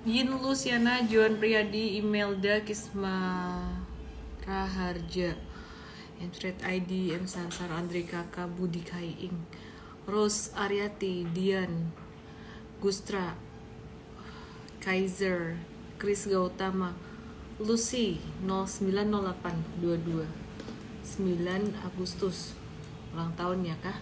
Yin Luciana, Joan Priyadi, Imelda Kisma Raharja, Entret ID, M Sansar, Andre Kakak, Budi Kaiing, Rose Ariati, Dian, Gustra, Kaiser, Chris Gautama, Lucy 090822 9 Agustus ulang tahunnya kah?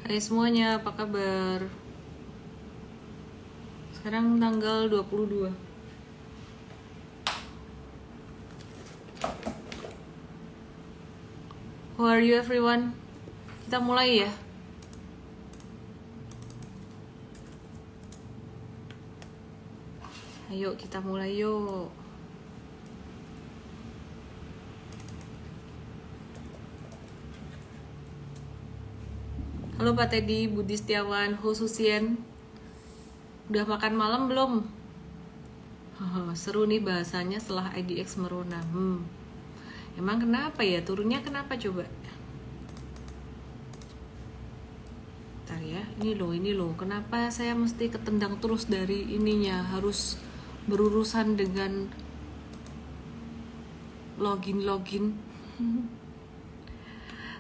Hai semuanya, apa kabar? Sekarang tanggal 22. How are you everyone? Kita mulai ya. Ayo kita mulai yuk. Halo Pak Teddy, Budi Setiawan, Hususien. Udah makan malam belum? Seru nih bahasanya setelah IDX Merona. Emang kenapa ya? Turunnya kenapa coba? Bentar ya, ini loh. Kenapa saya mesti ketendang terus dari ininya? Harus berurusan dengan login.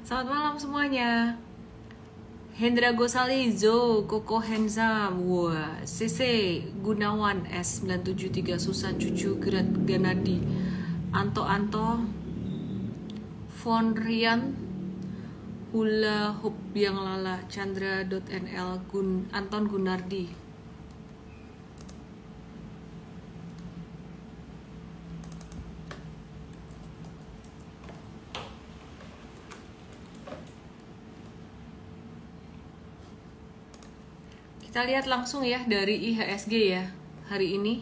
Selamat malam semuanya. Hendra Gosalizo, Koko Hensam, wah, CC Gunawan S973, Susan Cucu, Gerat Ganadi, Anto, Fonrian, Hula Hup Yang Lala, Chandra.nl, Anton Gunardi. Kita lihat langsung ya dari IHSG ya hari ini.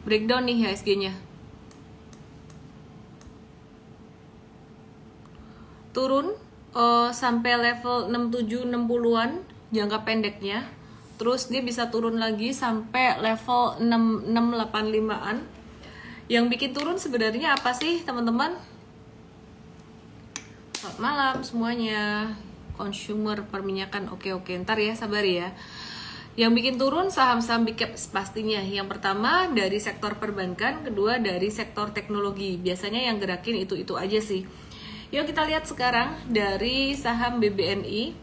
Breakdown nih IHSG-nya. Turun sampai level 67-60-an jangka pendeknya. Terus dia bisa turun lagi sampai level 6685-an. Yang bikin turun sebenarnya apa sih, teman-teman? Selamat malam semuanya. Consumer perminyakan, oke, ntar ya, sabar ya. Yang bikin turun saham-saham big cap pastinya. Yang pertama dari sektor perbankan, kedua dari sektor teknologi. Biasanya yang gerakin itu aja sih. Yuk kita lihat sekarang dari saham BBNI.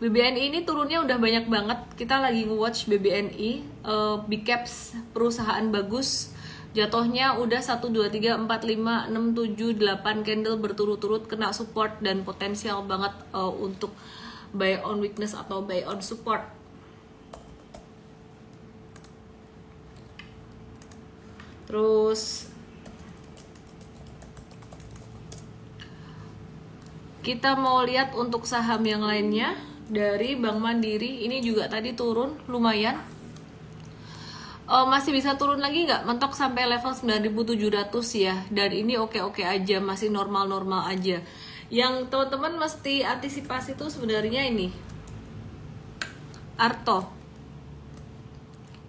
BBNI ini turunnya udah banyak banget. Kita lagi nge-watch BBNI, big caps, perusahaan bagus. Jatuhnya udah 1, 2, 3, 4, 5, 6, 7, 8 candle berturut-turut kena support dan potensial banget untuk buy on weakness atau buy on support. Terus kita mau lihat untuk saham yang lainnya dari Bank Mandiri. Ini juga tadi turun lumayan. Masih bisa turun lagi nggak? Mentok sampai level 9.700 ya. Dan ini oke aja, masih normal aja. Yang teman-teman mesti antisipasi tuh sebenarnya ini Arto.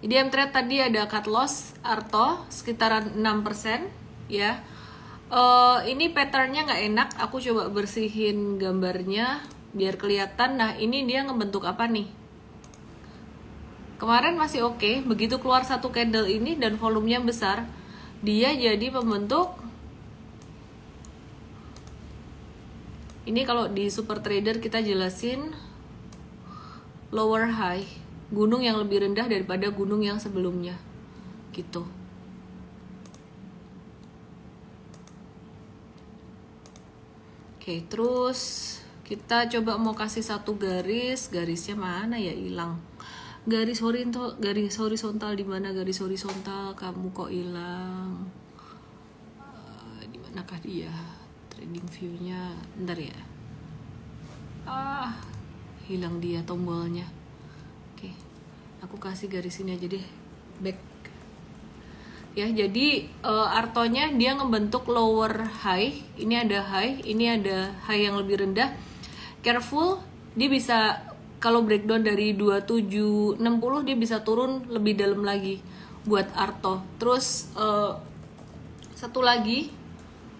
Jadi M-Trade tadi ada cut loss Arto sekitaran 6% ya. Ini patternnya nggak enak. Aku coba bersihin gambarnya biar kelihatan. Nah ini dia ngebentuk apa nih? Kemarin masih oke, begitu keluar satu candle ini dan volumenya besar, dia jadi membentuk ini. Kalau di super trader kita jelasin lower high, gunung yang lebih rendah daripada gunung yang sebelumnya gitu. Oke, terus kita coba mau kasih satu garisnya mana ya, hilang. Garis horizontal di mana? Garis horizontal kamu kok hilang? Di manakah dia? Trading view-nya, bentar ya. Hilang dia tombolnya. Oke, aku kasih garis ini aja deh. Back. ya. Jadi artonya dia ngebentuk lower high, ini ada high, ini ada high yang lebih rendah. Careful, dia bisa kalau breakdown dari 2760 dia bisa turun lebih dalam lagi buat arto. Terus satu lagi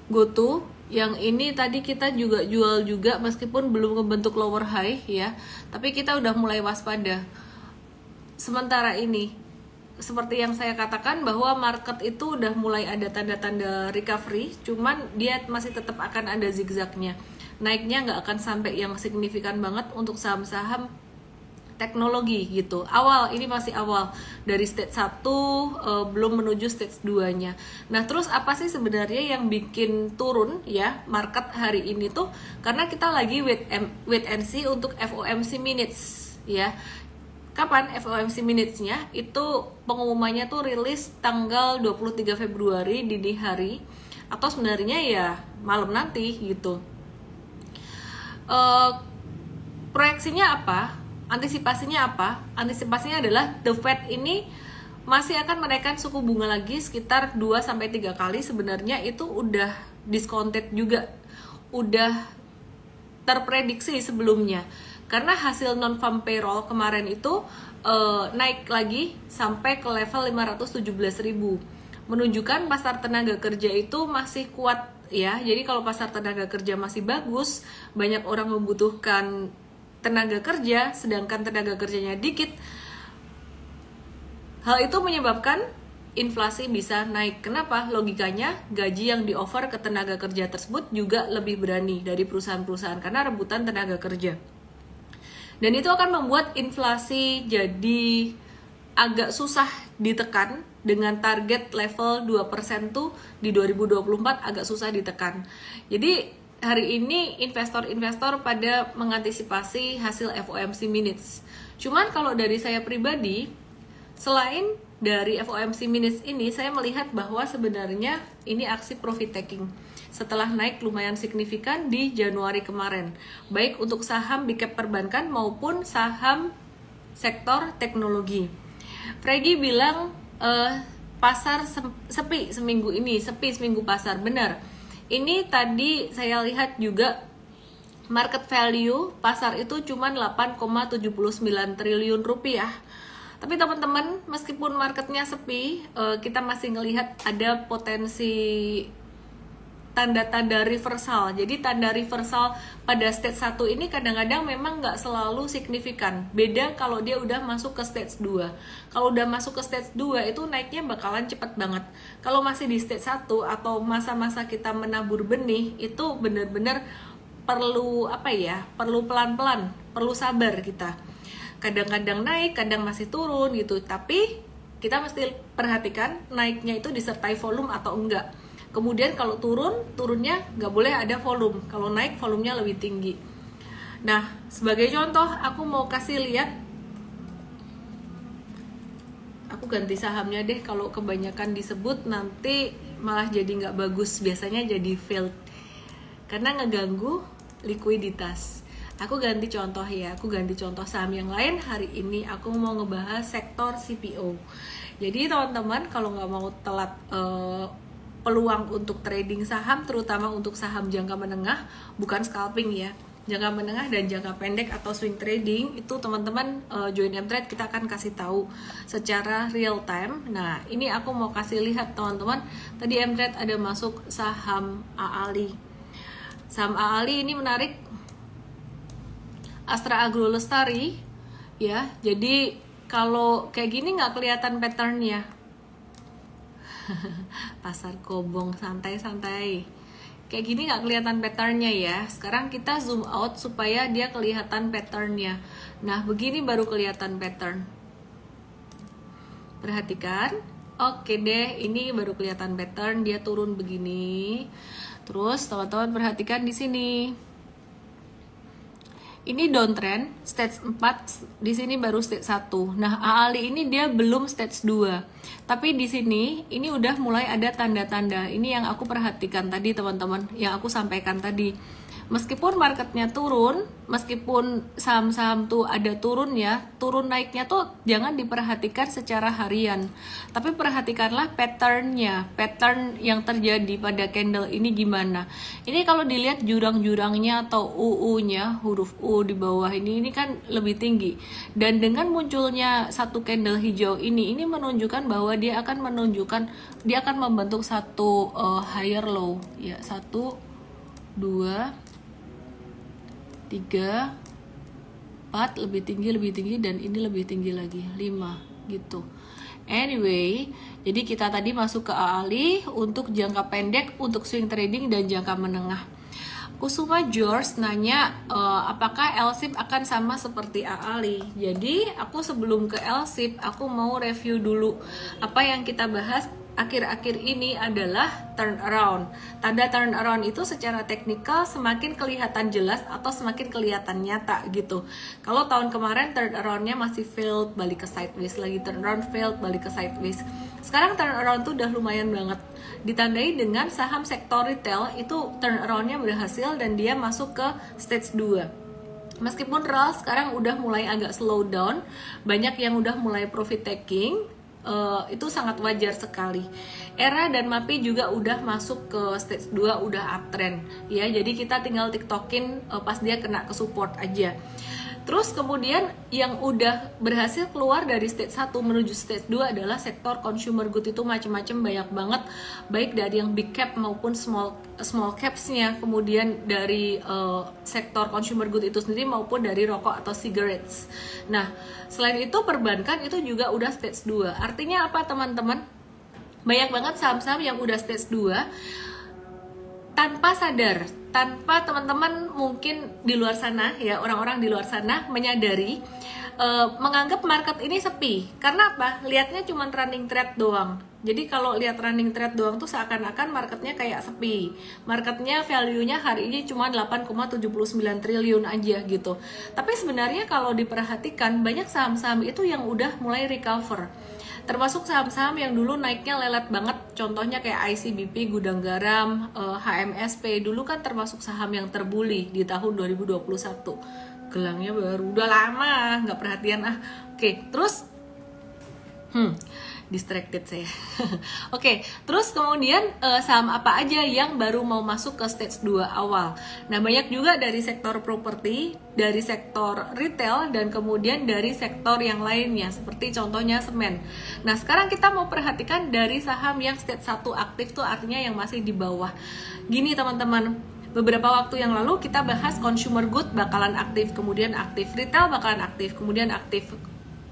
GoTo, yang ini tadi kita juga jual juga meskipun belum ngebentuk lower high ya, tapi kita udah mulai waspada. Sementara ini seperti yang saya katakan bahwa market itu udah mulai ada tanda-tanda recovery, cuman dia masih tetap akan ada zigzagnya. Naiknya nggak akan sampai yang signifikan banget untuk saham-saham teknologi gitu. Awal, ini masih awal dari stage 1 belum menuju stage 2-nya. Nah, terus apa sih sebenarnya yang bikin turun ya market hari ini tuh? Karena kita lagi wait and see untuk FOMC minutes ya. Kapan FOMC minutes-nya? Itu pengumumannya tuh rilis tanggal 23 Februari dini hari atau sebenarnya ya malam nanti gitu. Proyeksinya apa? Antisipasinya apa? Antisipasinya adalah The Fed ini masih akan menaikkan suku bunga lagi sekitar 2-3 kali. Sebenarnya itu udah discounted juga, udah terprediksi sebelumnya. Karena hasil non-farm payroll kemarin itu naik lagi sampai ke level 517.000, menunjukkan pasar tenaga kerja itu masih kuat ya. Jadi kalau pasar tenaga kerja masih bagus, banyak orang membutuhkan tenaga kerja, sedangkan tenaga kerjanya dikit, hal itu menyebabkan inflasi bisa naik. Kenapa? Logikanya gaji yang di-offer ke tenaga kerja tersebut juga lebih berani dari perusahaan-perusahaan karena rebutan tenaga kerja. Dan itu akan membuat inflasi jadi agak susah ditekan, dengan target level 2% tuh di 2024 agak susah ditekan. Jadi hari ini investor-investor pada mengantisipasi hasil FOMC minutes. Cuman kalau dari saya pribadi, selain dari FOMC minutes ini, saya melihat bahwa sebenarnya ini aksi profit taking setelah naik lumayan signifikan di Januari kemarin, baik untuk saham big cap perbankan maupun saham sektor teknologi. Freddy bilang pasar sepi seminggu ini, sepi seminggu pasar, benar. Ini tadi saya lihat juga market value pasar itu cuma 8,79 triliun rupiah. Tapi teman-teman, meskipun marketnya sepi, kita masih ngelihat ada potensi tanda-tanda reversal. Jadi tanda reversal pada stage 1 ini kadang-kadang memang nggak selalu signifikan. Beda kalau dia udah masuk ke stage 2. Kalau udah masuk ke stage 2 itu naiknya bakalan cepet banget. Kalau masih di stage 1 atau masa-masa kita menabur benih, itu benar-benar perlu perlu pelan-pelan, perlu sabar kita. Kadang-kadang naik, kadang masih turun gitu. Tapi kita mesti perhatikan naiknya itu disertai volume atau enggak. Kemudian kalau turunnya nggak boleh ada volume. Kalau naik, volumenya lebih tinggi. Nah, sebagai contoh, aku mau kasih lihat. Aku ganti sahamnya deh, kalau kebanyakan disebut nanti malah jadi nggak bagus. Biasanya jadi failed. Karena ngeganggu likuiditas. Aku ganti contoh ya, aku ganti contoh saham yang lain. Hari ini aku mau ngebahas sektor CPO. Jadi teman-teman, kalau nggak mau telat peluang untuk trading saham, terutama untuk saham jangka menengah, bukan scalping ya, jangka menengah dan jangka pendek atau swing trading, itu teman-teman join Mtrade, kita akan kasih tahu secara real time. Nah, ini aku mau kasih lihat teman-teman, tadi Mtrade ada masuk saham Aali. Saham Aali ini menarik, Astra Agro Lestari ya. Jadi kalau kayak gini nggak kelihatan patternnya. Pasar kobong, santai-santai kayak gini nggak kelihatan patternnya ya. Sekarang kita zoom out supaya dia kelihatan patternnya. Nah, begini baru kelihatan pattern. Perhatikan. Oke deh, ini baru kelihatan pattern, dia turun begini. Terus teman-teman perhatikan di sini. Ini downtrend, stage 4, di sini baru stage 1. Nah, Aali ini dia belum stage 2. Tapi di sini, ini udah mulai ada tanda-tanda. Ini yang aku perhatikan tadi teman-teman, yang aku sampaikan tadi. Meskipun marketnya turun, meskipun saham-saham tuh ada turunnya, turun naiknya tuh jangan diperhatikan secara harian, tapi perhatikanlah patternnya, pattern yang terjadi pada candle ini gimana. Ini kalau dilihat jurang-jurangnya atau UU-nya, huruf U di bawah ini kan lebih tinggi, dan dengan munculnya satu candle hijau ini menunjukkan bahwa dia akan membentuk satu higher low, ya, 1, 2, 3, 4, lebih tinggi, dan ini lebih tinggi lagi, 5 gitu. Anyway, jadi kita tadi masuk ke AALI untuk jangka pendek, untuk swing trading dan jangka menengah. Kusuma George nanya apakah LSIP akan sama seperti AALI. Jadi aku sebelum ke LSIP, aku mau review dulu apa yang kita bahas akhir-akhir ini adalah turnaround. Tanda turnaround itu secara teknikal semakin kelihatan jelas atau semakin kelihatan nyata gitu. Kalau tahun kemarin turnaroundnya masih failed, balik ke sideways lagi, turnaround failed, balik ke sideways. Sekarang turnaround tuh udah lumayan banget. Ditandai dengan saham sektor retail itu turnaroundnya berhasil dan dia masuk ke stage 2. Meskipun RAL sekarang udah mulai agak slow down, banyak yang udah mulai profit taking, itu sangat wajar sekali. Era dan MAPI juga udah masuk ke stage 2, udah uptrend ya. Jadi kita tinggal tiktokin pas dia kena ke support aja. Terus kemudian yang udah berhasil keluar dari stage 1 menuju stage 2 adalah sektor consumer good. Itu macam-macam, banyak banget, baik dari yang big cap maupun small capsnya, kemudian dari sektor consumer good itu sendiri maupun dari rokok atau cigarettes. Nah, selain itu perbankan itu juga udah stage 2. Artinya apa teman-teman? Banyak banget saham-saham yang udah stage 2 tanpa sadar, tanpa teman-teman mungkin di luar sana ya, orang-orang di luar sana menyadari, menganggap market ini sepi. Karena apa? Lihatnya cuma running trade doang. Jadi kalau lihat running trade doang tuh seakan-akan marketnya kayak sepi. Marketnya value-nya hari ini cuma 8,79 triliun aja gitu. Tapi sebenarnya kalau diperhatikan banyak saham-saham itu yang udah mulai recover. Termasuk saham-saham yang dulu naiknya lelet banget, contohnya kayak ICBP, Gudang Garam, HMSP, dulu kan termasuk saham yang terbully di tahun 2021. Gelangnya baru, udah lama, nggak perhatian Oke, terus distracted saya. Oke, terus kemudian saham apa aja yang baru mau masuk ke stage 2 awal. Nah, banyak juga dari sektor properti, dari sektor retail, dan kemudian dari sektor yang lainnya seperti contohnya semen. Nah, sekarang kita mau perhatikan dari saham yang stage 1 aktif tuh artinya yang masih di bawah. Gini teman-teman, beberapa waktu yang lalu kita bahas consumer good bakalan aktif, kemudian aktif retail bakalan aktif, kemudian aktif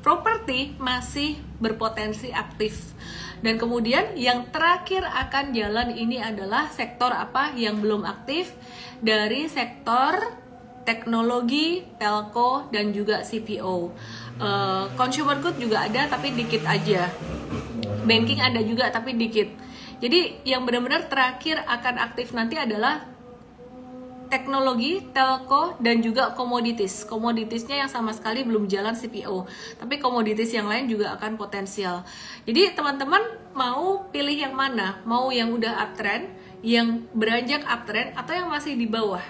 properti masih berpotensi aktif. Dan kemudian yang terakhir akan jalan ini adalah sektor apa yang belum aktif, dari sektor teknologi, telco, dan juga CPO. Consumer good juga ada tapi dikit aja. Banking ada juga tapi dikit. Jadi yang benar-benar terakhir akan aktif nanti adalah teknologi, telco, dan juga komoditis. Komoditisnya yang sama sekali belum jalan CPO, tapi komoditis yang lain juga akan potensial. Jadi teman-teman mau pilih yang mana? Mau yang udah uptrend, yang beranjak uptrend, atau yang masih di bawah?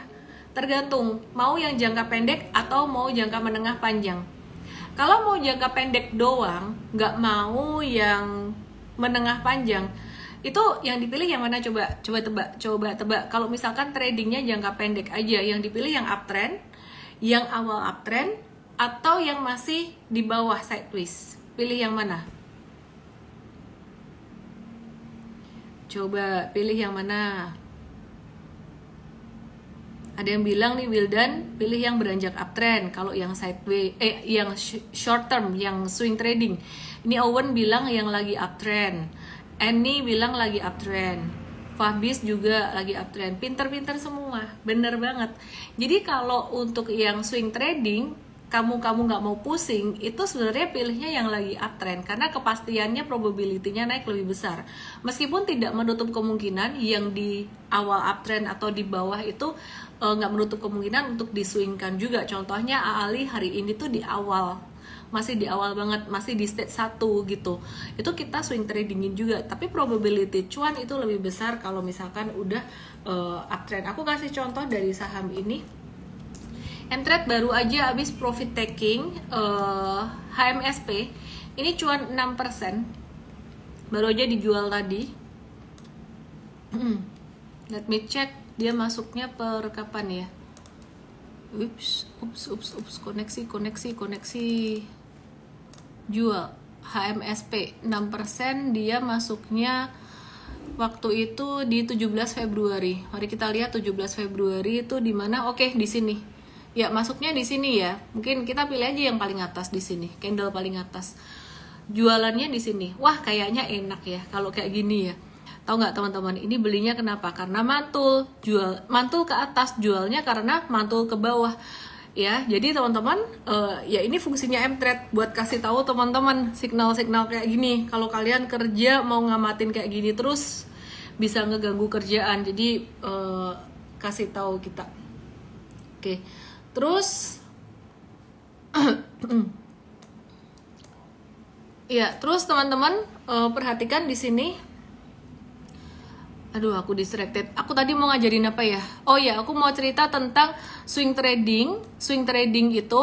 Tergantung, mau yang jangka pendek atau mau jangka menengah panjang. Kalau mau jangka pendek doang, nggak mau yang menengah panjang, itu yang dipilih yang mana? Coba tebak. Kalau misalkan tradingnya jangka pendek aja, yang dipilih yang uptrend, yang awal uptrend, atau yang masih di bawah sideways? Pilih yang mana? Coba pilih yang mana? Ada yang bilang nih, Wildan, pilih yang beranjak uptrend. Kalau yang sideways, yang short term, yang swing trading. Ini Owen bilang yang lagi uptrend. Annie bilang lagi uptrend, Fahbis juga lagi uptrend. Pinter-pinter semua, bener banget. Jadi kalau untuk yang swing trading, kamu nggak mau pusing, itu sebenarnya pilihnya yang lagi uptrend karena kepastiannya, probability-nya naik lebih besar. Meskipun tidak menutup kemungkinan yang di awal uptrend atau di bawah itu nggak menutup kemungkinan untuk diswingkan juga. Contohnya AALI hari ini tuh di awal masih di awal banget, masih di stage 1 gitu. Itu kita swing tradingin juga, tapi probability cuan itu lebih besar kalau misalkan udah uptrend. Aku kasih contoh dari saham ini. Mtrade baru aja habis profit taking, HMSP ini cuan 6%, baru aja dijual tadi. Let me check dia masuknya per kapan ya. Ups, koneksi jual HMSP 6%, dia masuknya waktu itu di 17 Februari. Mari kita lihat 17 Februari itu di mana? Oke, di sini. Ya, masuknya di sini ya. Mungkin kita pilih aja yang paling atas di sini, candle paling atas. Jualannya di sini. Wah, kayaknya enak ya kalau kayak gini ya. Tahu nggak teman-teman, ini belinya kenapa? Karena mantul, mantul ke atas, jualnya karena mantul ke bawah. Ya, jadi teman-teman, ya ini fungsinya Mtrade buat kasih tahu teman-teman signal-signal kayak gini. Kalau kalian kerja mau ngamatin kayak gini terus bisa ngeganggu kerjaan. Jadi kasih tahu kita. Oke. Terus ya, terus teman-teman perhatikan di sini. Aduh, aku distracted. Aku tadi mau ngajarin apa ya? Oh ya, aku mau cerita tentang swing trading. Swing trading itu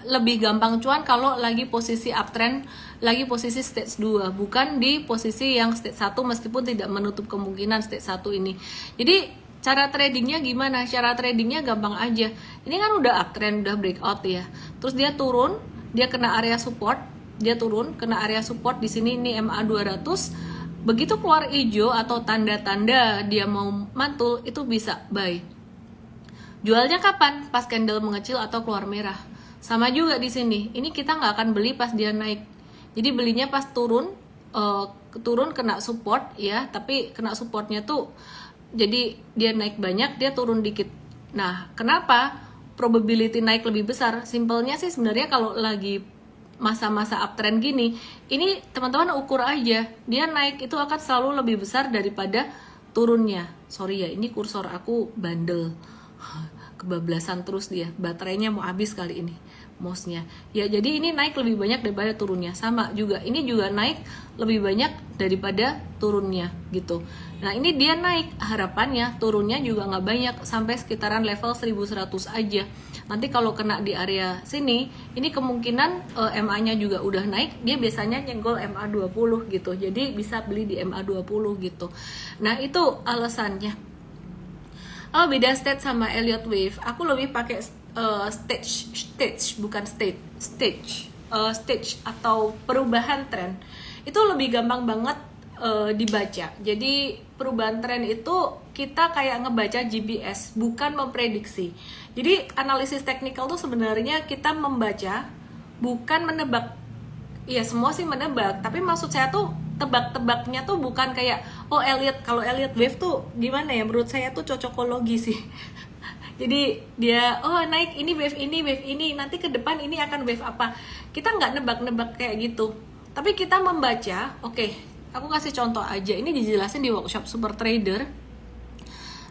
lebih gampang cuan kalau lagi posisi uptrend, lagi posisi stage 2, bukan di posisi yang stage 1 meskipun tidak menutup kemungkinan stage 1 ini. Jadi, cara tradingnya gimana? Cara tradingnya gampang aja. Ini kan udah uptrend, udah breakout ya. Terus dia turun, dia kena area support, dia turun, kena area support di sini, ini MA 200. Begitu keluar hijau atau tanda-tanda dia mau mantul, itu bisa buy. Jualnya kapan? Pas candle mengecil atau keluar merah. Sama juga di sini. Ini kita nggak akan beli pas dia naik. Jadi belinya pas turun, turun kena support ya, tapi kena supportnya tuh jadi dia naik banyak, dia turun dikit. Nah, kenapa probability naik lebih besar? Simpelnya sih sebenarnya kalau lagi masa-masa uptrend gini, ini teman-teman ukur aja, dia naik itu akan selalu lebih besar daripada turunnya. Sorry ya, ini kursor aku bandel, kebablasan terus dia, baterainya mau habis kali ini mouse-nya. Ya, jadi ini naik lebih banyak daripada turunnya. Sama juga, ini juga naik lebih banyak daripada turunnya gitu. Nah, ini dia naik, harapannya turunnya juga nggak banyak, sampai sekitaran level 1100 aja. Nanti kalau kena di area sini, ini kemungkinan MA-nya juga udah naik, dia biasanya nyenggol MA 20 gitu. Jadi bisa beli di MA 20 gitu. Nah, itu alasannya. Oh, beda stage sama Elliott Wave. Aku lebih pakai stage atau perubahan tren. Itu lebih gampang banget dibaca. Jadi perubahan tren itu kita kayak ngebaca GPS, bukan memprediksi. Jadi analisis teknikal tuh sebenarnya kita membaca, bukan menebak. Iya, semua sih menebak, tapi maksud saya tuh tebak-tebaknya tuh bukan kayak kalau Elliott Wave tuh gimana ya, menurut saya tuh cocokologi sih. Jadi dia naik ini wave ini, nanti ke depan ini akan wave apa. Kita nggak nebak-nebak kayak gitu, tapi kita membaca. Oke, aku kasih contoh aja, ini dijelasin di workshop Super Trader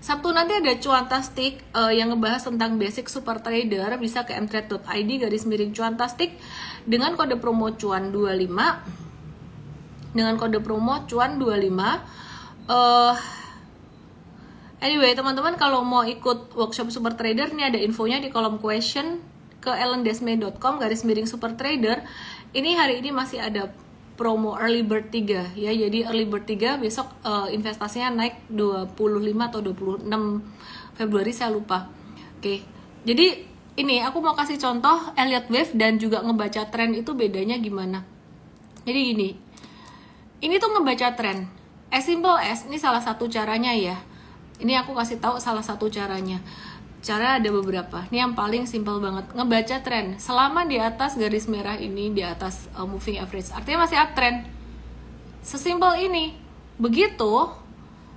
Sabtu nanti. Ada cuantastik yang ngebahas tentang basic super trader. Bisa ke mtrade.id/cuantastik dengan kode promo cuan 25. Dengan kode promo cuan 25. Anyway, teman-teman kalau mau ikut workshop super trader, ini ada infonya di kolom question ke ellendesme.com/super trader. Ini hari ini masih ada promo early bird 3 ya. Jadi early bird 3 besok investasinya naik 25 atau 26 Februari, saya lupa. Oke. Jadi ini aku mau kasih contoh Elliott Wave dan juga ngebaca tren itu bedanya gimana. Jadi gini. Ini tuh ngebaca tren. As simple as, ini salah satu caranya ya. Ini aku kasih tahu salah satu caranya. Cara ada beberapa. Ini yang paling simple banget. Ngebaca tren. Selama di atas garis merah ini, di atas moving average, artinya masih uptrend. Sesimpel ini. Begitu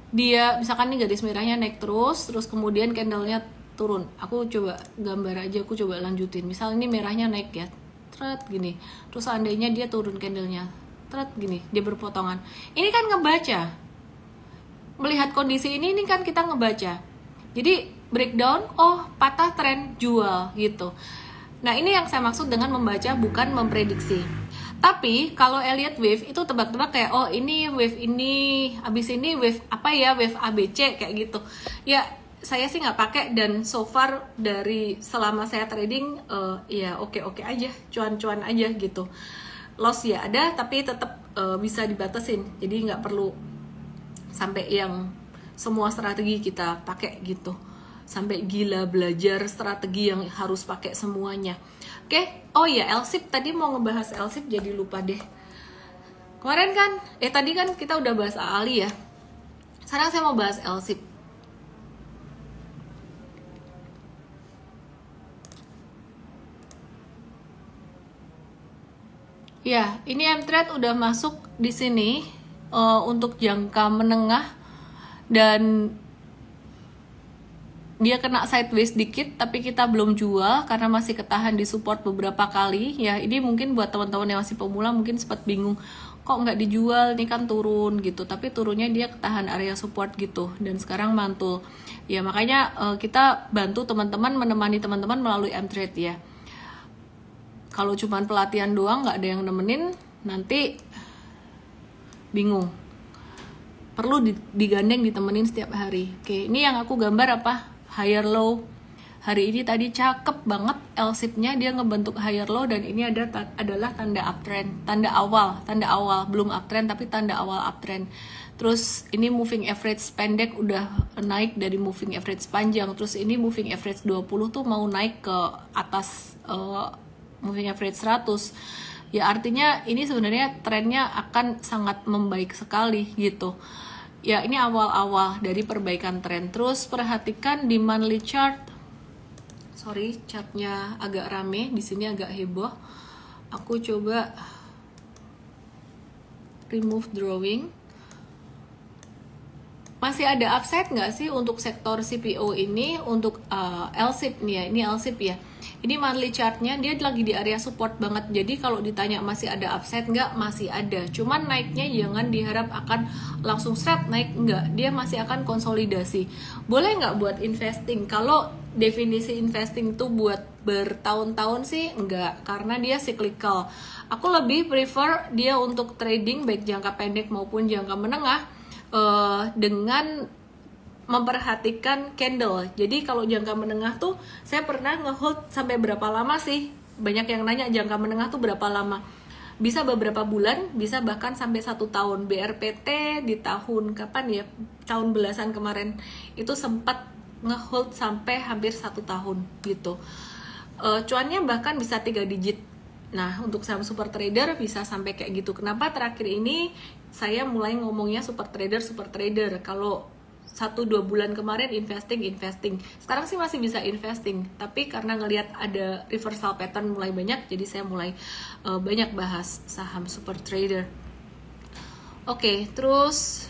dia, misalkan nih garis merahnya naik terus kemudian candlenya turun. Aku coba gambar aja, aku coba lanjutin. Misal ini merahnya naik ya, tret gini. Terus seandainya dia turun candlenya, tret gini, dia berpotongan. Ini kan ngebaca. Melihat kondisi ini kan kita ngebaca. Jadi breakdown, patah tren, jual gitu. Nah, ini yang saya maksud dengan membaca bukan memprediksi. Tapi kalau Elliott Wave itu tebak-tebak kayak, oh ini wave ini, abis ini wave apa ya, wave ABC kayak gitu. Ya, saya sih nggak pakai, dan so far dari selama saya trading, ya oke-oke aja, cuan-cuan aja gitu. Loss ya ada, tapi tetap bisa dibatasin. Jadi nggak perlu sampai yang semua strategi kita pakai gitu. Sampai gila belajar strategi yang harus pakai semuanya. Oke, oh ya LSIP, tadi mau ngebahas LSIP jadi lupa deh. Kemarin kan, tadi kan kita udah bahas AALI ya. Sekarang saya mau bahas LSIP. Ya, ini M-Trade udah masuk di sini untuk jangka menengah, dan dia kena sideways dikit, tapi kita belum jual karena masih ketahan di support beberapa kali. Ya, ini mungkin buat teman-teman yang masih pemula mungkin sempat bingung, kok nggak dijual, ini kan turun gitu. Tapi turunnya dia ketahan area support gitu, dan sekarang mantul. Ya, makanya kita bantu teman-teman, menemani teman-teman melalui M-Trade ya. Kalau cuman pelatihan doang, nggak ada yang nemenin, nanti bingung. Perlu digandeng, ditemenin setiap hari. Oke, ini yang aku gambar apa? Higher low. Hari ini tadi cakep banget LSIP-nya, dia ngebentuk higher low, dan ini adalah tanda uptrend, tanda awal, belum uptrend tapi tanda awal uptrend. Terus ini moving average pendek udah naik dari moving average panjang, terus ini moving average 20 tuh mau naik ke atas moving average 100. Ya artinya ini sebenarnya trennya akan sangat membaik sekali gitu. Ya ini awal-awal dari perbaikan tren. Terus perhatikan di monthly chart. Sorry, chartnya agak rame, di sini agak heboh. Aku coba remove drawing. Masih ada upside nggak sih untuk sektor CPO ini? Untuk LSIP nih ya, ini LSIP ya. Ini monthly chartnya dia lagi di area support banget. Jadi kalau ditanya masih ada upside nggak? Masih ada. Cuman naiknya jangan diharap akan langsung straight naik, nggak. Dia masih akan konsolidasi. Boleh nggak buat investing? Kalau definisi investing tuh buat bertahun-tahun sih nggak, karena dia cyclical. Aku lebih prefer dia untuk trading baik jangka pendek maupun jangka menengah dengan memperhatikan candle. Jadi kalau jangka menengah tuh saya pernah ngehold sampai berapa lama sih? Banyak yang nanya jangka menengah tuh berapa lama. Bisa beberapa bulan, bisa bahkan sampai 1 tahun. BRPT di tahun kapan ya? Tahun belasan kemarin itu sempat ngehold sampai hampir 1 tahun gitu. Cuannya bahkan bisa 3 digit. Nah, untuk saham super trader bisa sampai kayak gitu. Kenapa terakhir ini saya mulai ngomongnya super trader? Kalau 1-2 bulan kemarin investing. Sekarang sih masih bisa investing, tapi karena ngelihat ada reversal pattern mulai banyak, jadi saya mulai banyak bahas saham super trader. Oke, terus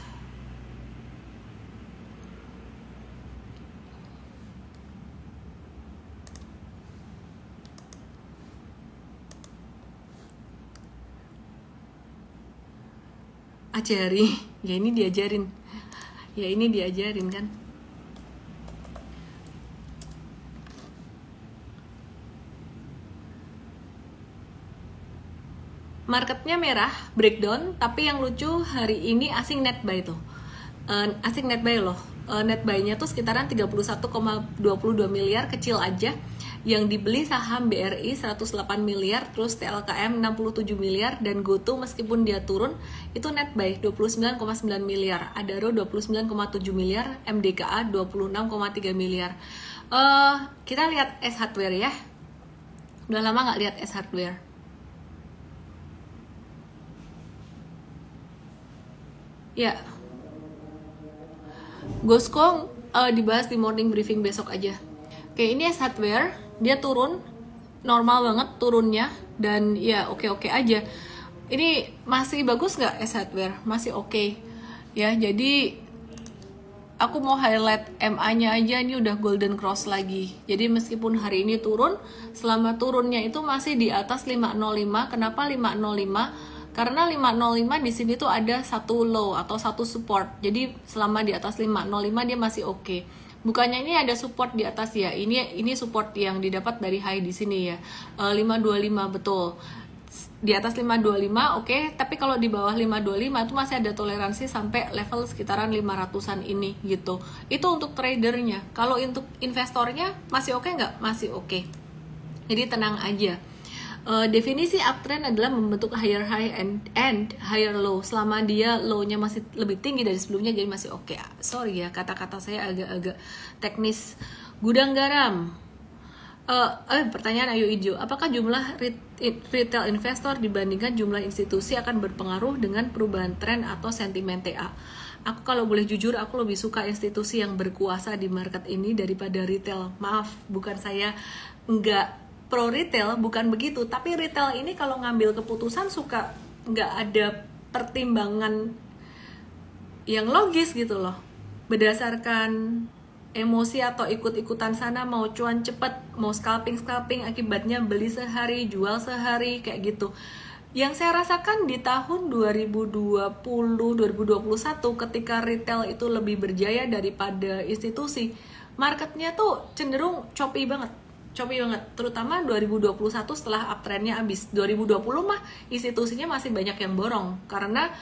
ajari. Ya ini diajarin. Ya ini diajarin kan. Marketnya merah, breakdown, tapi yang lucu hari ini asing net buy tuh. Asing net buy loh. Net buy-nya tuh sekitaran 31,22 miliar, kecil aja. Yang dibeli saham BRI 108 miliar, terus TLKM 67 miliar, dan GoTo meskipun dia turun itu net buy 29,9 miliar, Adaro 29,7 miliar, MDKA 26,3 miliar. Kita lihat S Hardware ya. Udah lama nggak lihat S Hardware. Ya, Gosco dibahas di morning briefing besok aja. Oke, ini S Hardware, dia turun, normal banget turunnya, dan ya oke-oke aja. Ini masih bagus nggak S Hardware? Masih oke. Ya, jadi aku mau highlight MA-nya aja, ini udah golden cross lagi. Jadi meskipun hari ini turun, selama turunnya itu masih di atas 505. Kenapa 505? Karena 505 di sini tuh ada satu low atau satu support. Jadi selama di atas 505 dia masih oke. Bukannya ini ada support di atas ya, ini support yang didapat dari high di sini ya, 525 betul. Di atas 525 oke, tapi kalau di bawah 525 itu masih ada toleransi sampai level sekitaran 500-an ini gitu. Itu untuk tradernya. Kalau untuk investornya masih oke nggak? Masih oke. Jadi tenang aja. Definisi uptrend adalah membentuk higher high and higher low. Selama dia low-nya masih lebih tinggi dari sebelumnya, jadi masih oke. Sorry ya, kata-kata saya agak-agak teknis. Gudang garam. Pertanyaan Ayu Ijo, apakah jumlah retail investor dibandingkan jumlah institusi akan berpengaruh dengan perubahan tren atau sentimen TA? Aku kalau boleh jujur, aku lebih suka institusi yang berkuasa di market ini daripada retail. Maaf, bukan saya nggak pro retail, bukan begitu. Tapi retail ini kalau ngambil keputusan suka nggak ada pertimbangan yang logis gitu loh. Berdasarkan emosi atau ikut-ikutan sana, mau cuan cepet, mau scalping akibatnya beli sehari, jual sehari, kayak gitu. Yang saya rasakan di tahun 2020-2021 ketika retail itu lebih berjaya daripada institusi, marketnya tuh cenderung choppy banget, terutama 2021 setelah uptrendnya habis. 2020 mah institusinya masih banyak yang borong karena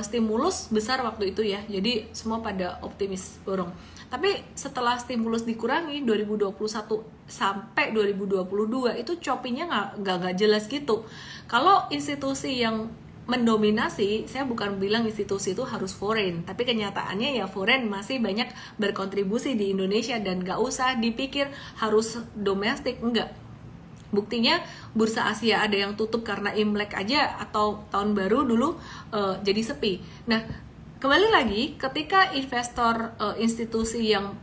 stimulus besar waktu itu ya, jadi semua pada optimis borong. Tapi setelah stimulus dikurangi 2021 sampai 2022 itu choppy-nya nggak jelas gitu. Kalau institusi yang mendominasi, saya bukan bilang institusi itu harus foreign, tapi kenyataannya ya foreign masih banyak berkontribusi di Indonesia dan gak usah dipikir harus domestik, enggak. Buktinya bursa Asia ada yang tutup karena Imlek aja atau tahun baru dulu jadi sepi. Nah, kembali lagi ketika investor institusi yang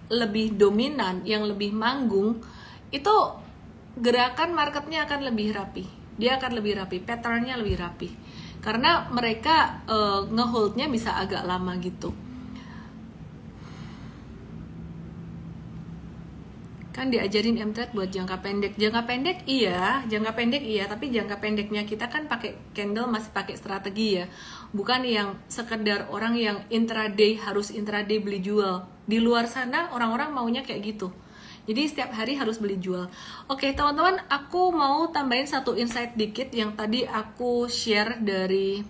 lebih dominan, yang lebih manggung, itu gerakan marketnya akan lebih rapi. Dia akan lebih rapi, patternnya lebih rapi, karena mereka ngeholdnya bisa agak lama gitu. Kan diajarin M-Trade buat jangka pendek. Jangka pendek iya, tapi jangka pendeknya kita kan pakai candle, masih pakai strategi ya. Bukan yang sekedar orang yang intraday, harus intraday beli jual. Di luar sana orang-orang maunya kayak gitu. Jadi setiap hari harus beli jual. Oke teman-teman, aku mau tambahin satu insight dikit yang tadi aku share dari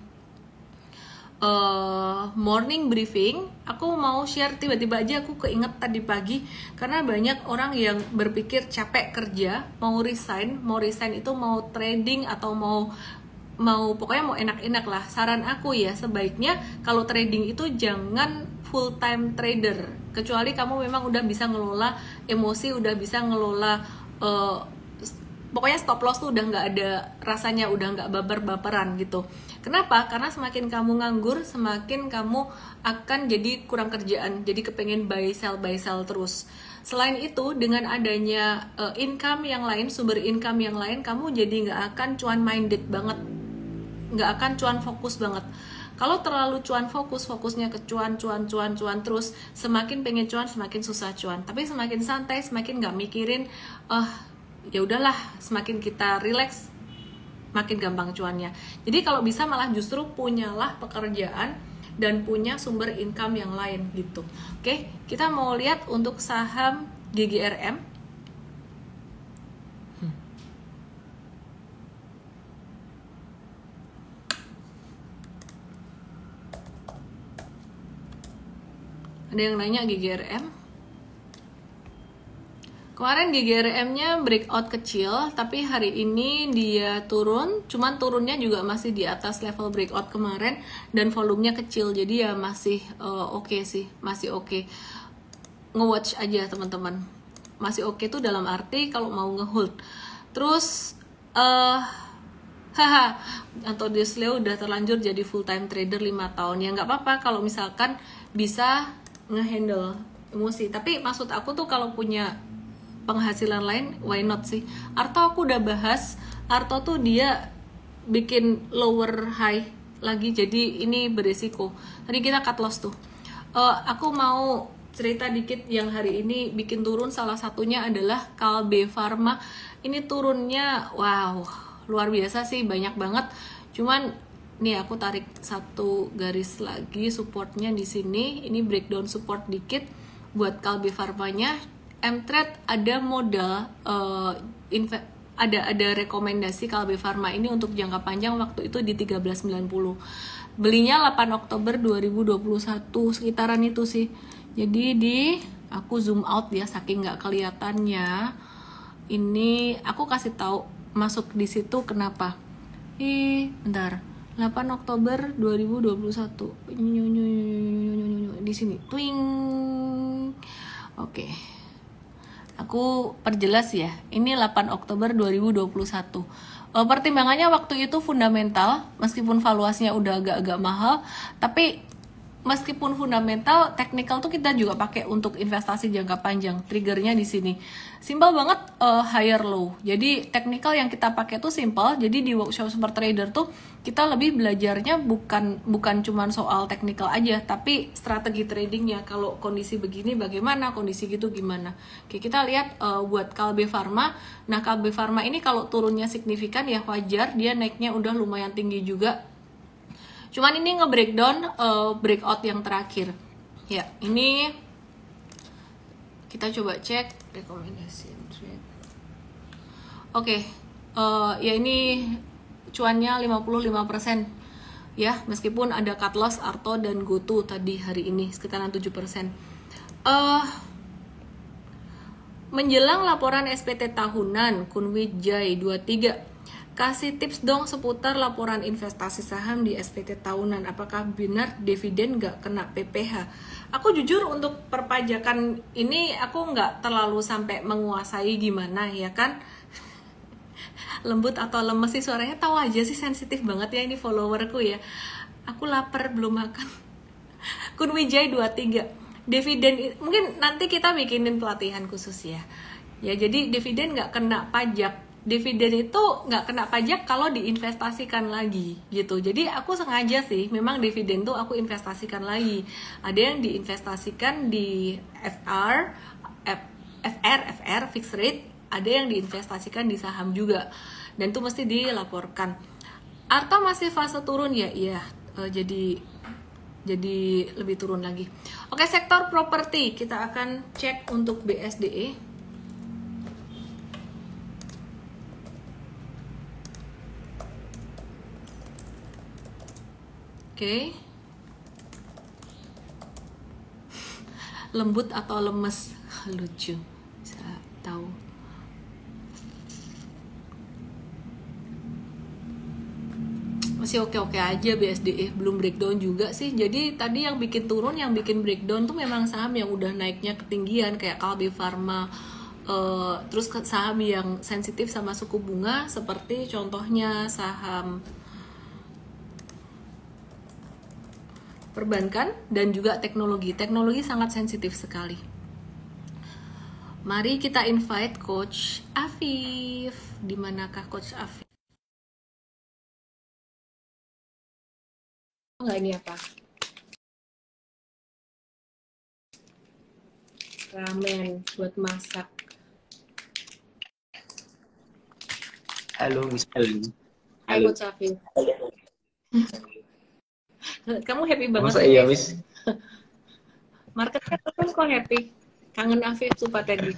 morning briefing. Aku mau share, tiba-tiba aja aku keinget tadi pagi, karena banyak orang yang berpikir capek kerja, mau resign itu mau trading atau mau pokoknya mau enak-enak lah. Saran aku ya, sebaiknya kalau trading itu jangan full time trader, kecuali kamu memang udah bisa ngelola emosi, udah bisa ngelola pokoknya stop loss tuh udah nggak ada rasanya, udah nggak baper-baperan gitu. Kenapa? Karena semakin kamu nganggur, semakin kamu akan jadi kurang kerjaan, jadi kepengen buy sell terus. Selain itu, dengan adanya income yang lain, sumber income yang lain, kamu jadi nggak akan cuan minded banget, nggak akan cuan fokus banget. Kalau terlalu cuan fokusnya ke cuan terus, semakin pengen cuan semakin susah cuan. Tapi semakin santai, semakin nggak mikirin, ya udahlah, semakin kita relax, makin gampang cuannya. Jadi kalau bisa malah justru punyalah pekerjaan dan punya sumber income yang lain gitu. Oke, kita mau lihat untuk saham GGRM. Ada yang nanya GGRM. Kemarin GGRM-nya breakout kecil, tapi hari ini dia turun, cuman turunnya juga masih di atas level breakout kemarin dan volumenya kecil, jadi ya masih oke sih, masih oke. Nge-watch aja teman-teman. Masih oke tuh dalam arti kalau mau nge-hold. Terus Antonius Leo udah terlanjur jadi full time trader 5 tahun. Ya nggak apa-apa kalau misalkan bisa nge-handle emosi. Tapi maksud aku tuh kalau punya penghasilan lain, why not sih? Arto aku udah bahas, Arto tuh dia bikin lower high lagi, jadi ini beresiko. Tadi kita cut loss tuh. Aku mau cerita dikit yang hari ini bikin turun, salah satunya adalah Kalbe Pharma. Ini turunnya, wow, luar biasa sih, banyak banget. Cuman nih aku tarik satu garis lagi supportnya di sini. Ini breakdown support dikit. buat Kalbe Farmanya, Mtrade ada modal ada rekomendasi Kalbe Farma ini untuk jangka panjang waktu itu di 1390. Belinya 8 Oktober 2021 sekitaran itu sih. Jadi aku zoom out ya saking nggak kelihatannya. Ini aku kasih tahu masuk di situ kenapa. Bentar. 8 Oktober 2021. Di sini. Twing. Oke. Aku perjelas ya. Ini 8 Oktober 2021. Pertimbangannya waktu itu fundamental, meskipun valuasinya udah agak-agak mahal, tapi meskipun fundamental, technical tuh kita juga pakai untuk investasi jangka panjang. Triggernya di sini. Simple banget, higher low. Jadi technical yang kita pakai tuh simple. Jadi di workshop Super Trader tuh kita lebih belajarnya bukan cuman soal technical aja, tapi strategi tradingnya. Kalau kondisi begini bagaimana, kondisi gitu gimana. Oke, kita lihat buat Kalbe Farma. Nah, Kalbe Farma ini kalau turunnya signifikan ya wajar, dia naiknya udah lumayan tinggi juga. Cuman ini nge-breakdown breakout yang terakhir. Ya, ini kita coba cek rekomendasi trade. Oke, ya ini cuannya 55%. Ya, meskipun ada cut loss Arto dan GoTo tadi hari ini sekitaran 7%. Menjelang laporan SPT tahunan Kunwijay 23, kasih tips dong seputar laporan investasi saham di SPT tahunan. Apakah benar dividen nggak kena PPh? Aku jujur untuk perpajakan ini aku nggak terlalu sampai menguasai gimana ya kan. Lembut atau lemes sih suaranya, tahu aja sih, sensitif banget ya ini followerku ya. Aku lapar belum makan. Kunwijay 23. Dividen mungkin nanti kita bikinin pelatihan khusus ya. Ya jadi dividen nggak kena pajak. Dividen itu nggak kena pajak kalau diinvestasikan lagi gitu. Jadi aku sengaja sih memang dividen tuh aku investasikan lagi. Ada yang diinvestasikan di FR fixed rate, ada yang diinvestasikan di saham juga, dan itu mesti dilaporkan. Arto masih fase turun ya, iya. Jadi lebih turun lagi. Oke, sektor properti kita akan cek untuk BSDE. Oke. Lembut atau lemes? Lucu. Bisa tahu. Masih oke-oke aja BSDE, belum breakdown juga sih. Jadi tadi yang bikin turun, yang bikin breakdown tuh memang saham yang udah naiknya ketinggian kayak Kalbe Farma. Terus saham yang sensitif sama suku bunga seperti contohnya saham perbankan dan juga teknologi. Teknologi sangat sensitif sekali. Mari kita invite Coach Afif. Di manakah Coach Afif? Enggak, ini apa? Ramen buat masak. Halo, Miss Ellen. Hai Coach Afif. Kamu happy banget. Masa iya, Miss? Marketnya terus kok happy. Kangen Afif tuh Pak Teddy.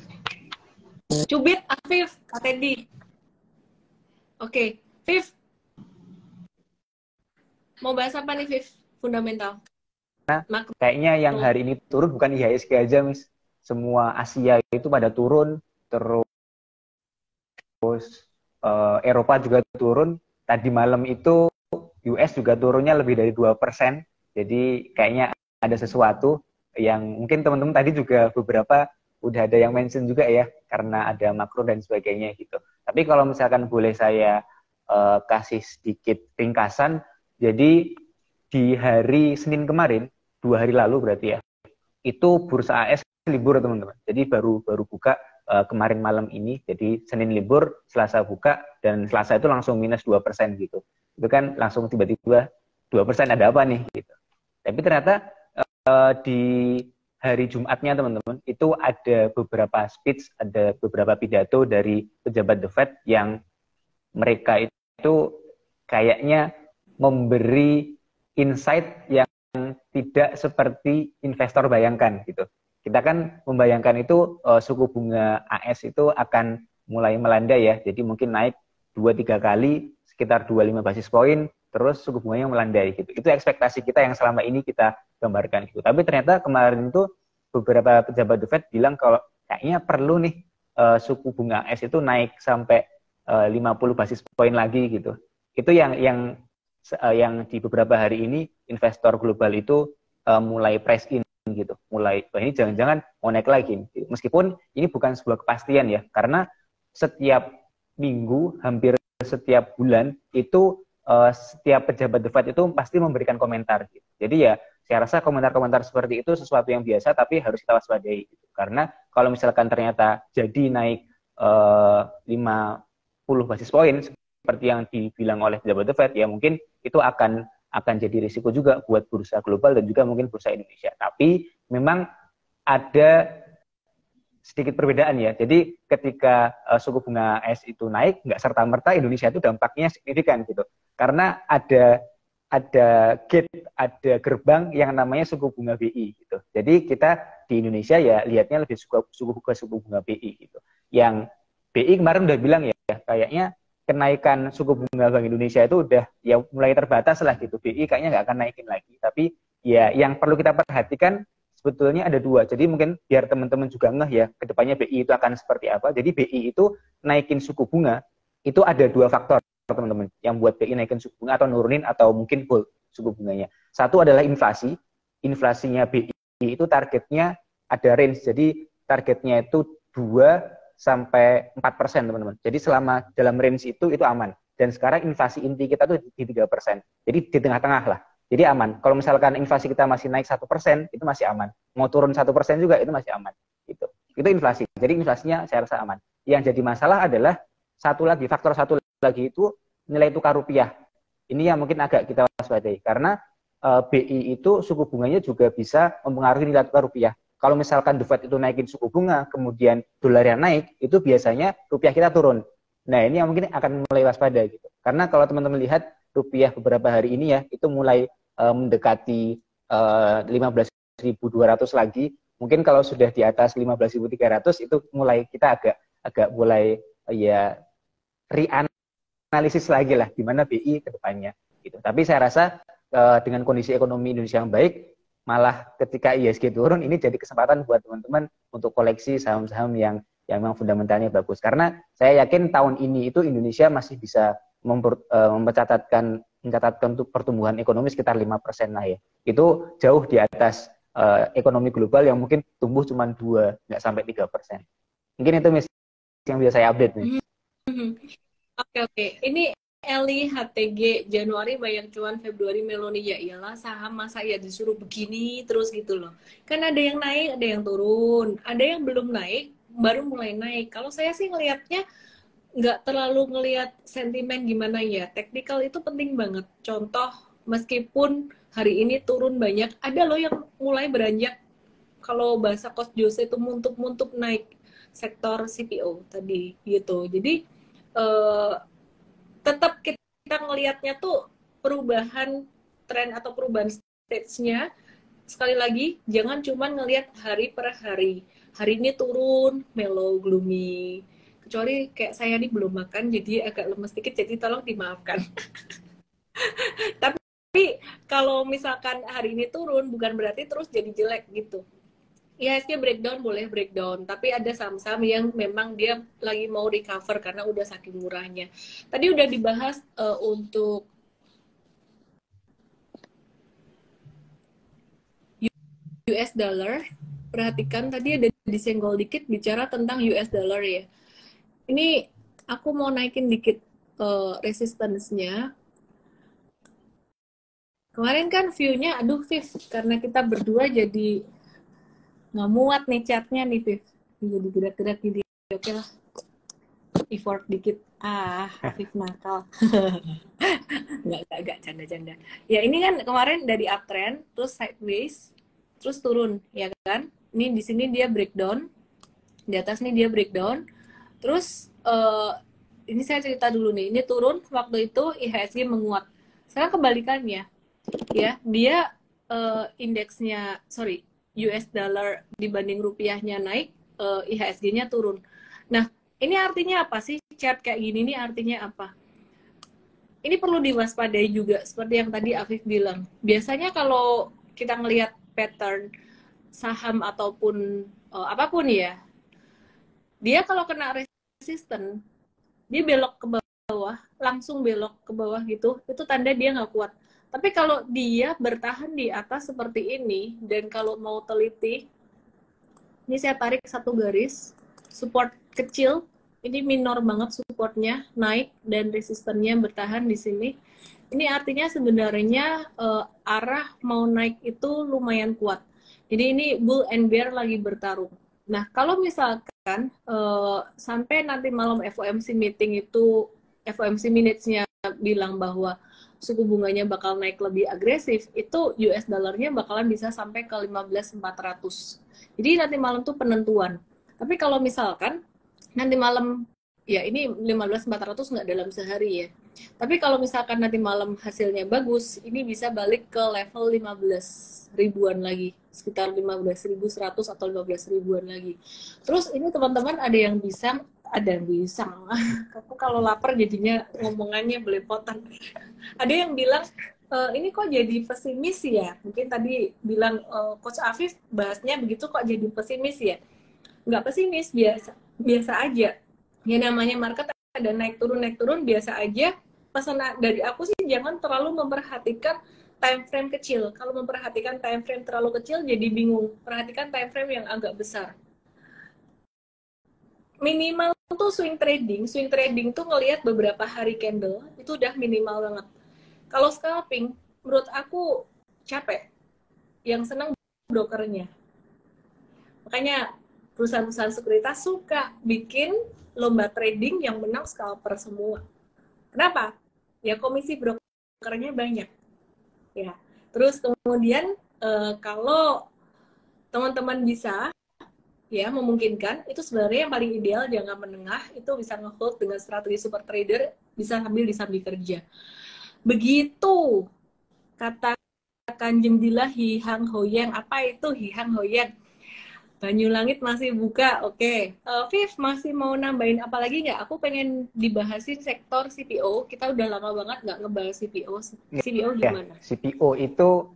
Cubit Afif, Pak Teddy. Oke, Fif. Mau bahas apa nih, Fif? Fundamental. Nah, kayaknya yang hari ini turun bukan IHSG aja, Miss. Semua Asia itu pada turun, terus Eropa juga turun. Tadi malam itu US juga turunnya lebih dari 2%. Jadi kayaknya ada sesuatu yang mungkin teman-teman tadi juga beberapa udah ada yang mention juga ya, karena ada makro dan sebagainya gitu. Tapi kalau misalkan boleh saya kasih sedikit ringkasan, jadi di hari Senin kemarin, 2 hari lalu berarti ya, itu bursa AS libur teman-teman. Jadi baru buka kemarin malam ini. Jadi Senin libur, Selasa buka, dan Selasa itu langsung minus 2% gitu. Itu kan langsung tiba-tiba 2% ada apa nih gitu. Tapi ternyata di hari Jumatnya teman-teman itu ada beberapa speech, ada beberapa pidato dari pejabat The Fed yang mereka itu kayaknya memberi insight yang tidak seperti investor bayangkan gitu. kita kan membayangkan itu suku bunga AS itu akan mulai melandai ya. Jadi mungkin naik 2-3 kali sekitar 25 basis poin, terus suku bunganya melandai gitu. Itu ekspektasi kita yang selama ini kita gambarkan gitu. Tapi ternyata kemarin itu beberapa pejabat The Fed bilang kalau kayaknya perlu nih suku bunga AS itu naik sampai 50 basis poin lagi gitu. Itu yang di beberapa hari ini investor global itu mulai price in gitu, mulai ini jangan-jangan mau naik lagi. Meskipun ini bukan sebuah kepastian ya, karena setiap minggu, hampir setiap bulan itu setiap pejabat The Fed itu pasti memberikan komentar. Gitu. Jadi ya saya rasa komentar-komentar seperti itu sesuatu yang biasa, tapi harus kita waspadai. Gitu. Karena kalau misalkan ternyata jadi naik 50 basis poin seperti yang dibilang oleh pejabat The Fed, ya mungkin itu akan jadi risiko juga buat bursa global dan juga mungkin bursa Indonesia. Tapi memang ada sedikit perbedaan ya. Jadi ketika suku bunga AS itu naik, nggak serta-merta Indonesia itu dampaknya signifikan gitu. Karena ada gate, ada gerbang yang namanya suku bunga BI gitu. Jadi kita di Indonesia ya lihatnya lebih suku bunga BI gitu. Yang BI kemarin udah bilang ya, kayaknya kenaikan suku bunga Bank Indonesia itu udah ya mulai terbatas lah gitu. BI kayaknya nggak akan naikin lagi. Tapi ya yang perlu kita perhatikan sebetulnya ada dua. Jadi mungkin biar teman-teman juga ngeh ya, kedepannya BI itu akan seperti apa. Jadi BI itu naikin suku bunga, itu ada dua faktor teman-teman. Yang buat BI naikin suku bunga atau nurunin atau mungkin hold suku bunganya. Satu adalah inflasi. Inflasinya BI itu targetnya ada range. Jadi targetnya itu 2-4% teman-teman. Jadi selama dalam range itu aman. Dan sekarang inflasi inti kita tuh di 3%. Jadi di tengah-tengah lah. Jadi aman. Kalau misalkan inflasi kita masih naik 1%, itu masih aman. Mau turun 1% juga itu masih aman. Gitu. Itu inflasi. Jadi inflasinya saya rasa aman. Yang jadi masalah adalah faktor satu lagi itu nilai tukar rupiah. Ini yang mungkin agak kita waspadai. Karena BI itu suku bunganya juga bisa mempengaruhi nilai tukar rupiah. Kalau misalkan The Fed itu naikin suku bunga, kemudian dolarnya naik, itu biasanya rupiah kita turun. Nah ini yang mungkin akan mulai waspada gitu. Karena kalau teman-teman lihat rupiah beberapa hari ini ya, itu mulai mendekati 15.200 lagi. Mungkin kalau sudah di atas 15.300 itu mulai kita agak mulai ya reanalisis lagi lah di mana BI ke depannya gitu. Tapi saya rasa dengan kondisi ekonomi Indonesia yang baik, malah ketika ISG turun ini jadi kesempatan buat teman-teman untuk koleksi saham-saham yang memang fundamentalnya bagus. Karena saya yakin tahun ini itu Indonesia masih bisa mencatatkan untuk pertumbuhan ekonomi sekitar 5% lah ya. Itu jauh di atas ekonomi global yang mungkin tumbuh cuma 2, nggak sampai 3%. Mungkin itu yang bisa saya update nih. Oke. Ini Eli HTG Januari bayang cuan, Februari Meloni ya iyalah saham masa ya disuruh begini terus gitu loh. Kan ada yang naik, ada yang turun, ada yang belum naik, baru mulai naik. Kalau saya sih ngelihatnya nggak terlalu ngelihat sentimen gimana ya. Teknikal itu penting banget. Contoh, meskipun hari ini turun banyak, ada loh yang mulai beranjak. Kalau bahasa Coach Jose itu muntuk-muntuk naik sektor CPO tadi gitu. Jadi tetap kita ngelihatnya tuh perubahan tren atau perubahan stage-nya. Sekali lagi, jangan cuma ngelihat hari per hari. Hari ini turun, mellow, gloomy. Kecuali kayak saya nih belum makan, jadi agak lemes dikit, jadi tolong dimaafkan. Tapi kalau misalkan hari ini turun, bukan berarti terus jadi jelek gitu. IHSG breakdown boleh breakdown, tapi ada saham-saham yang memang dia lagi mau recover karena udah saking murahnya. Tadi udah dibahas untuk US dollar. Perhatikan tadi ada disenggol dikit bicara tentang US dollar ya. Ini aku mau naikin dikit resistance-nya. Kemarin kan view-nya, aduh Viv, karena kita berdua jadi nggak muat nih chatnya nih Viv, jadi gerak-gerak gini. Oke lah, effort dikit. Viv nakal. nggak canda-canda ya. Ini kan kemarin dari uptrend terus sideways terus turun ya kan. Ini di sini dia breakdown, di atas nih dia breakdown terus ini saya cerita dulu nih. Ini turun waktu itu IHSG menguat. Sekarang kebalikannya ya, dia indeksnya US dollar dibanding rupiahnya naik, IHSG-nya turun. Nah, ini artinya apa sih? Chart kayak gini nih artinya apa? Ini perlu diwaspadai juga, seperti yang tadi Afif bilang. Biasanya kalau kita ngelihat pattern saham ataupun apapun ya, dia kalau kena resisten, dia belok ke bawah, langsung belok ke bawah gitu, itu tanda dia nggak kuat. Tapi kalau dia bertahan di atas seperti ini, dan kalau mau teliti, ini saya tarik satu garis, support kecil, ini minor banget supportnya, naik dan resistennya bertahan di sini. Ini artinya sebenarnya arah mau naik itu lumayan kuat. Jadi ini bull and bear lagi bertarung. Nah, kalau misalkan sampai nanti malam FOMC meeting itu, FOMC minutes-nya bilang bahwa suku bunganya bakal naik lebih agresif, itu US dollarnya bakalan bisa sampai ke 15.400. Jadi nanti malam tuh penentuan. Tapi kalau misalkan nanti malam, ya ini 15.400 nggak dalam sehari ya. Tapi kalau misalkan nanti malam hasilnya bagus, ini bisa balik ke level 15 ribuan lagi, sekitar 15.100 atau 15 ribuan lagi. Terus ini teman-teman ada yang bisa, aku kalau lapar jadinya ngomongannya belepotan. Ada yang bilang, ini kok jadi pesimis ya? Mungkin tadi bilang Coach Afif bahasnya begitu kok jadi pesimis ya? Nggak pesimis, biasa aja. Ya namanya market ada naik turun biasa aja. Pesan dari aku sih jangan terlalu memperhatikan time frame kecil. Kalau memperhatikan time frame terlalu kecil jadi bingung. Perhatikan time frame yang agak besar. Minimal tuh swing trading tuh ngelihat beberapa hari candle itu udah minimal banget. Kalau scalping, menurut aku capek. Yang senang brokernya. Makanya perusahaan-perusahaan sekuritas suka bikin lomba trading yang menang scalper semua. Kenapa? Ya komisi brokernya banyak. Ya. Terus kemudian kalau teman-teman bisa ya memungkinkan, itu sebenarnya yang paling ideal jangka menengah itu bisa nge-hold dengan strategi super trader, bisa sambil kerja. Begitu kata Kanjeng Dila Hi Hang Hoyang, apa itu Hi Hang Hoyang? Banyu Langit masih buka, oke. Viv, masih mau nambahin apa lagi nggak? Aku pengen dibahasin sektor CPO. Kita udah lama banget nggak ngebahas CPO. CPO gimana? Ya, CPO itu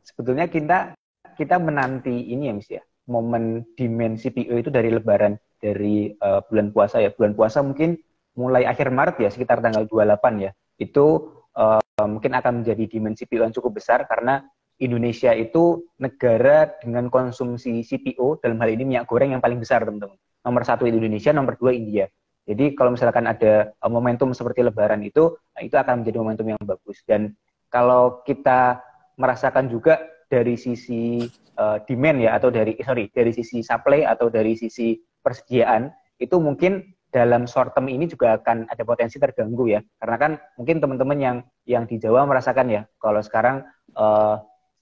sebetulnya kita menanti ini ya, Miss ya. Momen demand CPO itu dari Lebaran, dari bulan puasa ya. Bulan puasa mungkin mulai akhir Maret ya, sekitar tanggal 28 ya. Itu mungkin akan menjadi demand CPO yang cukup besar karena Indonesia itu negara dengan konsumsi CPO, dalam hal ini minyak goreng yang paling besar, teman-teman. Nomor 1 Indonesia, nomor 2 India. Jadi kalau misalkan ada momentum seperti Lebaran itu akan menjadi momentum yang bagus. Dan kalau kita merasakan juga dari sisi demand ya, atau dari sisi supply atau dari sisi persediaan, itu mungkin dalam short term ini juga akan ada potensi terganggu ya. Karena kan mungkin teman-teman yang di Jawa merasakan ya, kalau sekarang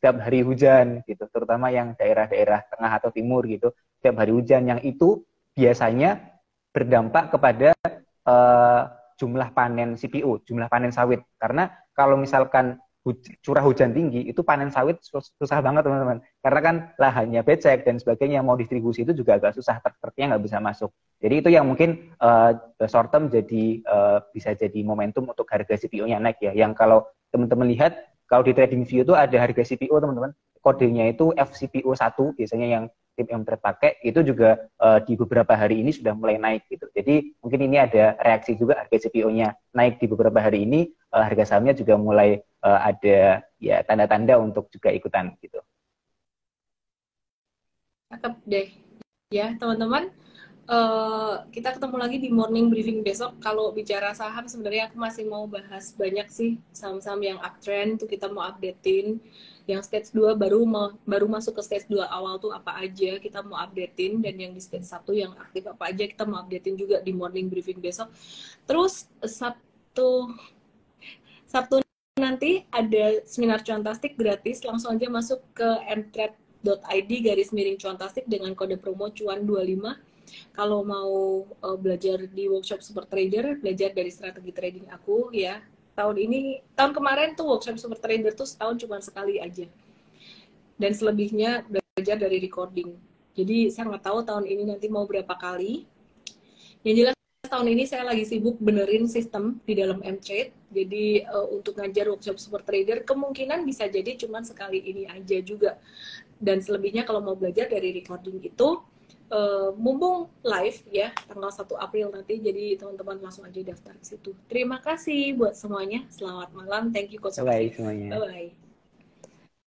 setiap hari hujan gitu, terutama yang daerah-daerah tengah atau timur gitu, setiap hari hujan yang itu biasanya berdampak kepada jumlah panen CPO, jumlah panen sawit. Karena kalau misalkan curah hujan tinggi, itu panen sawit susah banget teman-teman. Karena kan lahannya becek dan sebagainya, mau distribusi itu juga agak susah, truk-truknya nggak bisa masuk. Jadi itu yang mungkin short term jadi bisa jadi momentum untuk harga CPO-nya naik ya. Yang kalau teman-teman lihat, kalau di TradingView itu ada harga CPO teman-teman, kodenya itu FCPO1 biasanya yang tim yang terpakai, itu juga di beberapa hari ini sudah mulai naik gitu. Jadi mungkin ini ada reaksi juga harga CPO-nya naik di beberapa hari ini, harga sahamnya juga mulai ada ya tanda-tanda untuk juga ikutan gitu. Cakep deh. Ya, teman-teman. Kita ketemu lagi di morning briefing besok. Kalau bicara saham sebenarnya aku masih mau bahas banyak sih saham-saham yang uptrend tuh kita mau updatein. Yang stage 2 baru masuk ke stage 2 awal tuh apa aja kita mau updatein, dan yang di stage 1 yang aktif apa aja kita mau updatein juga di morning briefing besok. Terus Sabtu nanti ada seminar cuantastik gratis, langsung aja masuk ke mtrade.id/cuantastik dengan kode promo cuan25. Kalau mau belajar di workshop super trader, belajar dari strategi trading aku ya. Tahun kemarin tuh workshop super trader tuh setahun cuma sekali aja. dan selebihnya belajar dari recording. Jadi saya nggak tahu tahun ini nanti mau berapa kali. Yang jelas tahun ini saya lagi sibuk benerin sistem di dalam M-Trade. Jadi untuk ngajar workshop super trader kemungkinan bisa jadi cuma sekali ini aja juga. Dan selebihnya kalau mau belajar dari recording itu mumpung live ya tanggal 1 April nanti, jadi teman-teman langsung aja daftar ke situ. Terima kasih buat semuanya. Selamat malam. Thank you Coach. Bye semuanya. Bye bye.